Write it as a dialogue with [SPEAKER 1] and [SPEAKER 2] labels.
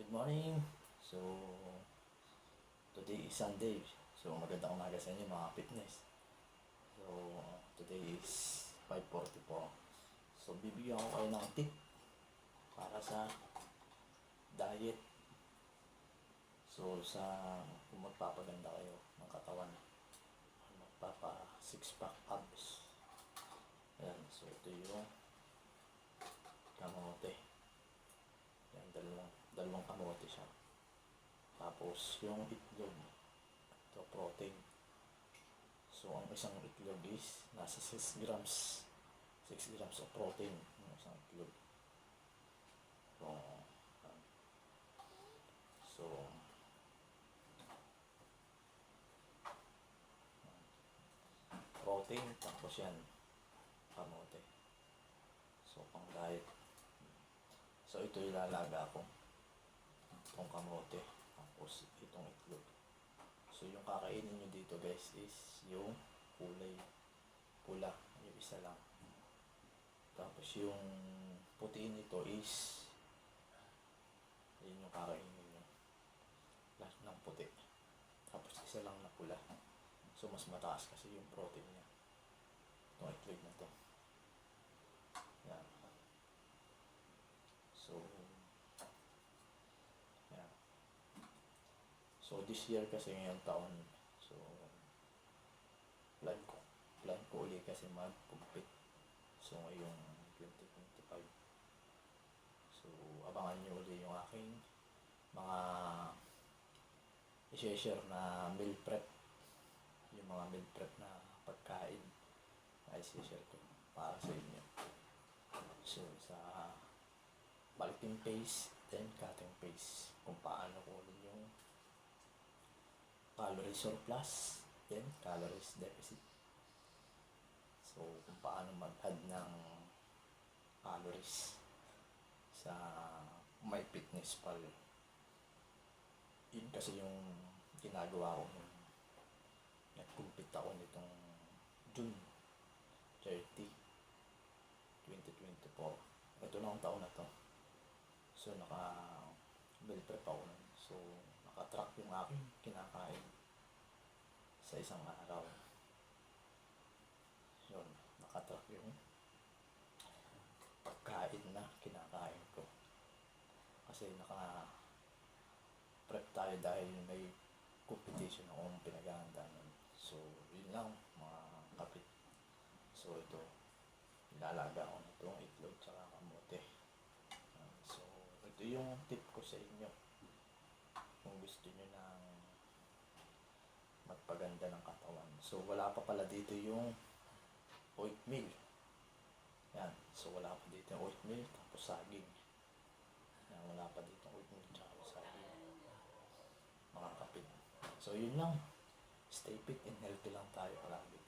[SPEAKER 1] Good morning. So, today is Sunday. So, magandang umaga sa inyo mga fitness. So, today is 5:44. So, bibigyan ko kayo ng tip para sa diet. So, kung magpapaganda kayo ng katawan, magpapa six pack abs. Ayan. So, ito yung kamote. Ayan, dalawang kamote siya. Tapos, yung itlog. Ito, protein. So, ang isang itlog is nasa 6 grams. 6 grams of protein. Yung isang itlog. So, protein. Tapos yan, kamote. So, pang diet. So, ito ilalaga ko. Itong kamote. Tapos, itong itlog. So, yung kakainin nyo dito guys is yung kulay pula. Yung isa lang. Tapos, yung puti nito is yun yung kakainin nyo. Lahat ng puti. Tapos, isa lang na pula. So, mas mataas kasi yung protein niya. Itong itlog na to. Yan. So, yan. So, this year kasi ngayong taon, so, plan ko ulit kasi magpugpit. So, ngayong 2025. So, abangan nyo ulit yung aking mga i-share na meal prep. Yung mga meal prep na pagkain na i-share ko para sa inyo. So, sa bulking phase, then cutting phase. Kung paano kunin yung calorie surplus, then calories deficit. So, kung paano mag-add ng calories sa My Fitness Pal. Yun kasi yung ginagawa ko nung nag-compete ako nitong June 30, 2024. Ito na ang taon na to. So, meal prep ako nun. So, naka-track yung aking kinakain sa isang araw. Yun, naka-track yung pagkain na kinakain ko. Kasi naka-prep tayo dahil may competition akong pinaghahandaan. So, yun lang mga kapit. So, ito, ilalaga ko na itong itlog tsaka kamote. So, ito yung tip ko sa inyo. Kung gusto nyo ng magpaganda ng katawan. So, wala pa pala dito yung oatmeal. Yan. So, wala pa dito yung oatmeal. Tapos saging. Yan. Wala pa dito yung oatmeal. Tsaka saging. Mga kapit. So, yun lang. Stay fit and healthy lang tayo palagi.